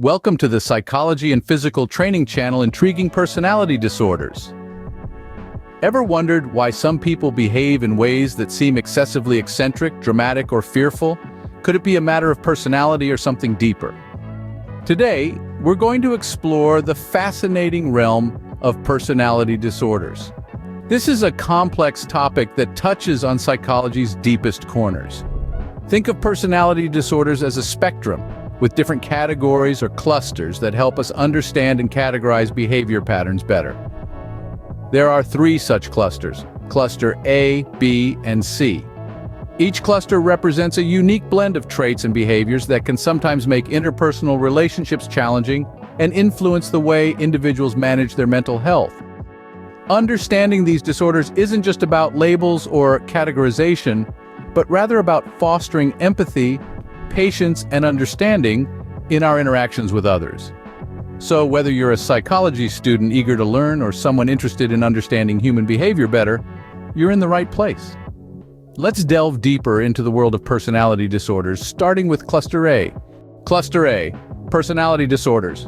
Welcome to the Psychology and Physical Training channel, Intriguing Personality Disorders. Ever wondered why some people behave in ways that seem excessively eccentric, dramatic, or fearful? Could it be a matter of personality or something deeper? Today, we're going to explore the fascinating realm of personality disorders. This is a complex topic that touches on psychology's deepest corners. Think of personality disorders as a spectrum, with different categories or clusters that help us understand and categorize behavior patterns better. There are three such clusters: cluster A, B, and C. Each cluster represents a unique blend of traits and behaviors that can sometimes make interpersonal relationships challenging and influence the way individuals manage their mental health. Understanding these disorders isn't just about labels or categorization, but rather about fostering empathy, patience, and understanding in our interactions with others. So whether you're a psychology student eager to learn or someone interested in understanding human behavior better, you're in the right place. Let's delve deeper into the world of personality disorders, starting with Cluster A. Cluster A, personality disorders.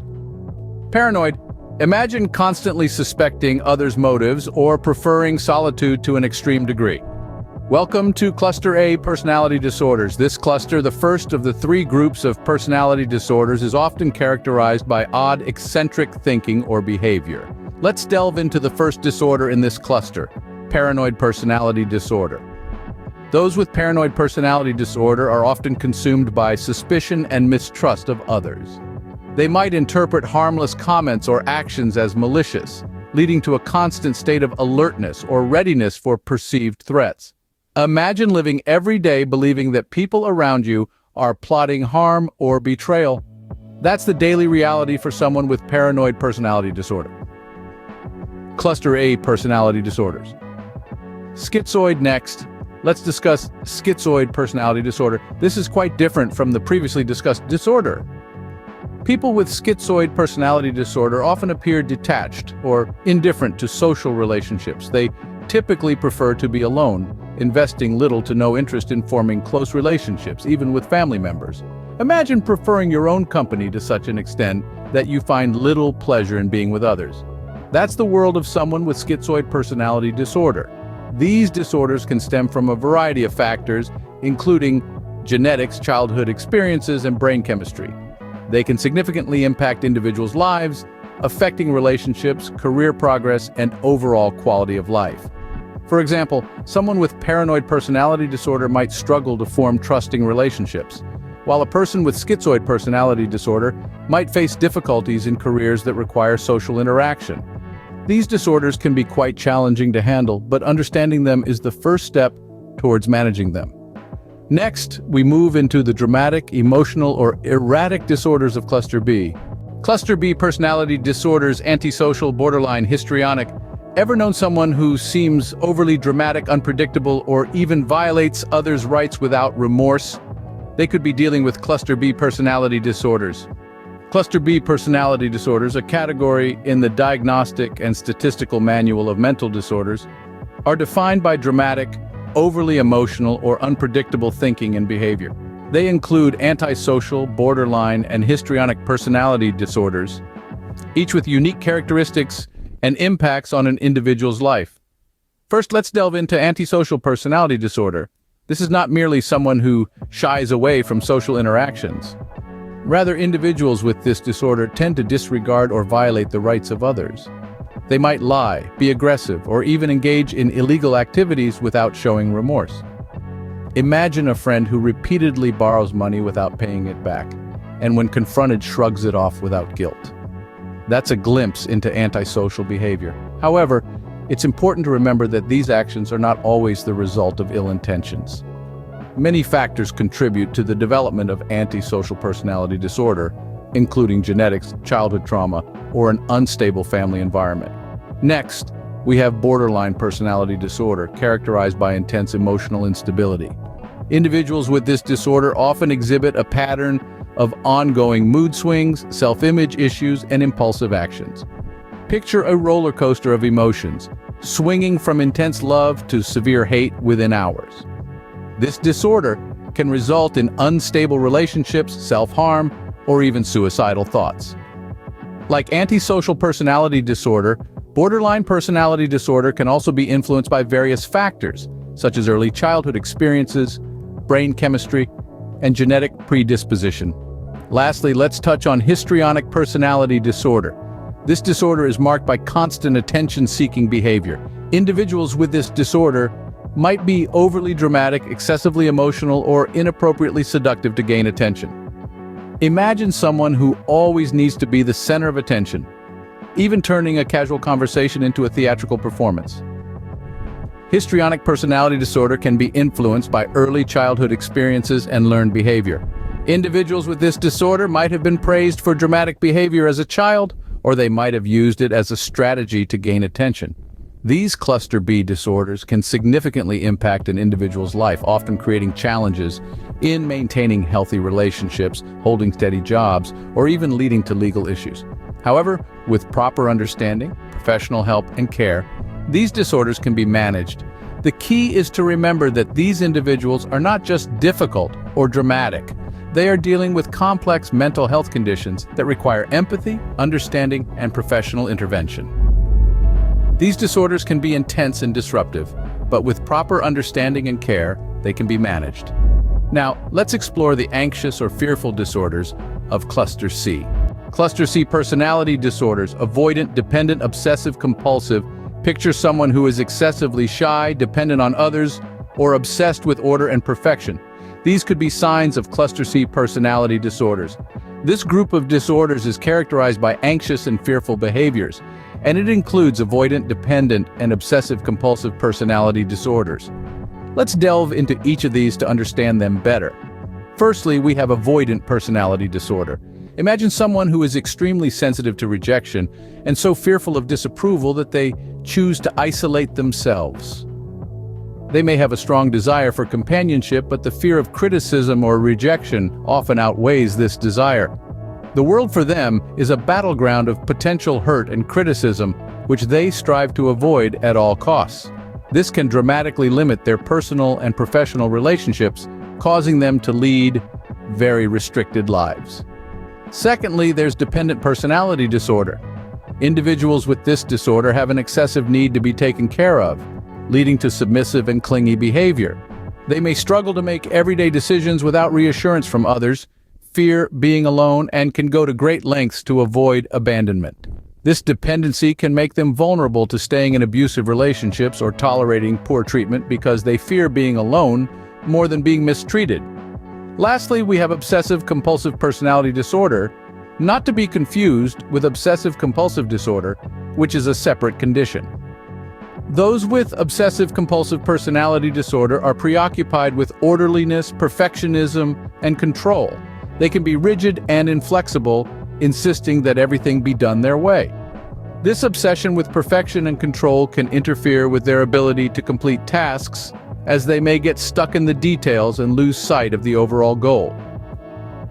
Paranoid. Imagine constantly suspecting others' motives or preferring solitude to an extreme degree. Welcome to Cluster A, personality disorders. This cluster, the first of the three groups of personality disorders, is often characterized by odd, eccentric thinking or behavior. Let's delve into the first disorder in this cluster: paranoid personality disorder. Those with paranoid personality disorder are often consumed by suspicion and mistrust of others. They might interpret harmless comments or actions as malicious, leading to a constant state of alertness or readiness for perceived threats. Imagine living every day believing that people around you are plotting harm or betrayal. That's the daily reality for someone with paranoid personality disorder. Cluster A, personality disorders. Schizoid next. Let's discuss schizoid personality disorder. This is quite different from the previously discussed disorder. People with schizoid personality disorder often appear detached or indifferent to social relationships. They typically prefer to be alone, investing little to no interest in forming close relationships, even with family members. Imagine preferring your own company to such an extent that you find little pleasure in being with others. That's the world of someone with schizoid personality disorder. These disorders can stem from a variety of factors, including genetics, childhood experiences, and brain chemistry. They can significantly impact individuals' lives, affecting relationships, career progress, and overall quality of life. For example, someone with paranoid personality disorder might struggle to form trusting relationships, while a person with schizoid personality disorder might face difficulties in careers that require social interaction. These disorders can be quite challenging to handle, but understanding them is the first step towards managing them. Next, we move into the dramatic, emotional, or erratic disorders of Cluster B. Cluster B personality disorders: antisocial, borderline, histrionic. Ever known someone who seems overly dramatic, unpredictable, or even violates others' rights without remorse? They could be dealing with Cluster B personality disorders. Cluster B personality disorders, a category in the Diagnostic and Statistical Manual of Mental Disorders, are defined by dramatic, overly emotional, or unpredictable thinking and behavior. They include antisocial, borderline, and histrionic personality disorders, each with unique characteristics and impacts on an individual's life. First, let's delve into antisocial personality disorder. This is not merely someone who shies away from social interactions. Rather, individuals with this disorder tend to disregard or violate the rights of others. They might lie, be aggressive, or even engage in illegal activities without showing remorse. Imagine a friend who repeatedly borrows money without paying it back, and when confronted, shrugs it off without guilt. That's a glimpse into antisocial behavior. However, it's important to remember that these actions are not always the result of ill intentions. Many factors contribute to the development of antisocial personality disorder, including genetics, childhood trauma, or an unstable family environment. Next, we have borderline personality disorder, characterized by intense emotional instability. Individuals with this disorder often exhibit a pattern of ongoing mood swings, self-image issues, and impulsive actions. Picture a roller coaster of emotions, swinging from intense love to severe hate within hours. This disorder can result in unstable relationships, self-harm, or even suicidal thoughts. Like antisocial personality disorder, borderline personality disorder can also be influenced by various factors, such as early childhood experiences, brain chemistry, and genetic predisposition. Lastly, let's touch on histrionic personality disorder. This disorder is marked by constant attention-seeking behavior. Individuals with this disorder might be overly dramatic, excessively emotional, or inappropriately seductive to gain attention. Imagine someone who always needs to be the center of attention, even turning a casual conversation into a theatrical performance. Histrionic personality disorder can be influenced by early childhood experiences and learned behavior. Individuals with this disorder might have been praised for dramatic behavior as a child, or they might have used it as a strategy to gain attention. These cluster B disorders can significantly impact an individual's life, often creating challenges in maintaining healthy relationships, holding steady jobs, or even leading to legal issues. However, with proper understanding, professional help, and care, these disorders can be managed. The key is to remember that these individuals are not just difficult or dramatic. They are dealing with complex mental health conditions that require empathy, understanding, and professional intervention. These disorders can be intense and disruptive, but with proper understanding and care, they can be managed. Now, let's explore the anxious or fearful disorders of Cluster C. Cluster C personality disorders, avoidant, dependent, obsessive-compulsive. Picture someone who is excessively shy, dependent on others, or obsessed with order and perfection. These could be signs of Cluster C personality disorders. This group of disorders is characterized by anxious and fearful behaviors, and it includes avoidant, dependent, and obsessive-compulsive personality disorders. Let's delve into each of these to understand them better. Firstly, we have avoidant personality disorder. Imagine someone who is extremely sensitive to rejection and so fearful of disapproval that they choose to isolate themselves. They may have a strong desire for companionship, but the fear of criticism or rejection often outweighs this desire. The world for them is a battleground of potential hurt and criticism, which they strive to avoid at all costs. This can dramatically limit their personal and professional relationships, causing them to lead very restricted lives. Secondly, there's dependent personality disorder. Individuals with this disorder have an excessive need to be taken care of, leading to submissive and clingy behavior. They may struggle to make everyday decisions without reassurance from others, fear being alone, and can go to great lengths to avoid abandonment. This dependency can make them vulnerable to staying in abusive relationships or tolerating poor treatment because they fear being alone more than being mistreated. Lastly, we have obsessive-compulsive personality disorder, not to be confused with obsessive-compulsive disorder, which is a separate condition. Those with obsessive-compulsive personality disorder are preoccupied with orderliness, perfectionism, and control. They can be rigid and inflexible, insisting that everything be done their way. This obsession with perfection and control can interfere with their ability to complete tasks, as they may get stuck in the details and lose sight of the overall goal.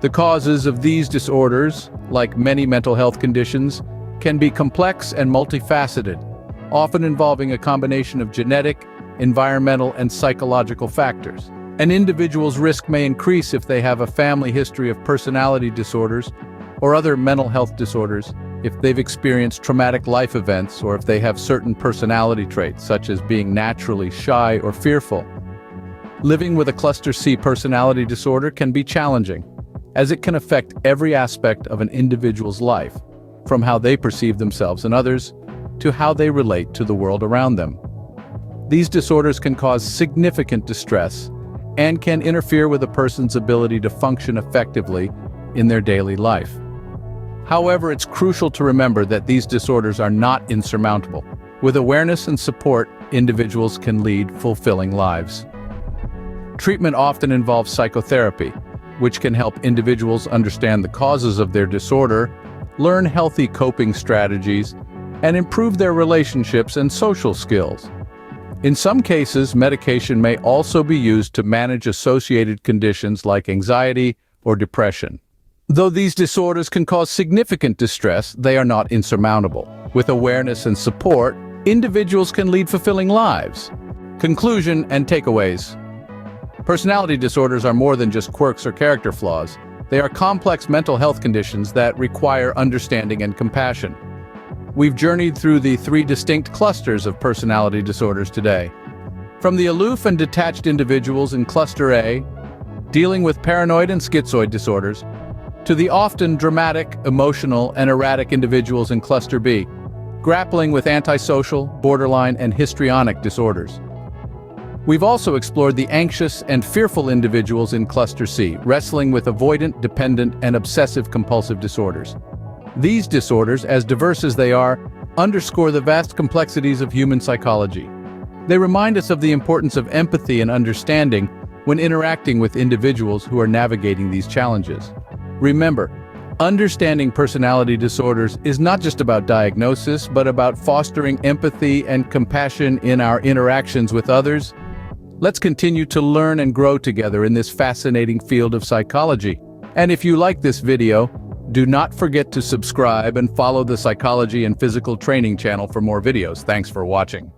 The causes of these disorders, like many mental health conditions, can be complex and multifaceted, often involving a combination of genetic, environmental, and psychological factors. An individual's risk may increase if they have a family history of personality disorders or other mental health disorders, if they've experienced traumatic life events, or if they have certain personality traits, such as being naturally shy or fearful. Living with a Cluster C personality disorder can be challenging, as it can affect every aspect of an individual's life, from how they perceive themselves and others, to how they relate to the world around them. These disorders can cause significant distress and can interfere with a person's ability to function effectively in their daily life. However, it's crucial to remember that these disorders are not insurmountable. With awareness and support, individuals can lead fulfilling lives. Treatment often involves psychotherapy, which can help individuals understand the causes of their disorder, learn healthy coping strategies, and improve their relationships and social skills. In some cases, medication may also be used to manage associated conditions like anxiety or depression. Though these disorders can cause significant distress, they are not insurmountable. With awareness and support, individuals can lead fulfilling lives. Conclusion and takeaways. Personality disorders are more than just quirks or character flaws. They are complex mental health conditions that require understanding and compassion. We've journeyed through the 3 distinct clusters of personality disorders today. From the aloof and detached individuals in Cluster A, dealing with paranoid and schizoid disorders, to the often dramatic, emotional, and erratic individuals in Cluster B, grappling with antisocial, borderline, and histrionic disorders. We've also explored the anxious and fearful individuals in Cluster C, wrestling with avoidant, dependent, and obsessive-compulsive disorders. These disorders, as diverse as they are, underscore the vast complexities of human psychology. They remind us of the importance of empathy and understanding when interacting with individuals who are navigating these challenges. Remember, understanding personality disorders is not just about diagnosis, but about fostering empathy and compassion in our interactions with others. Let's continue to learn and grow together in this fascinating field of psychology. And if you like this video, do not forget to subscribe and follow the Psychology and Physical Training channel for more videos. Thanks for watching.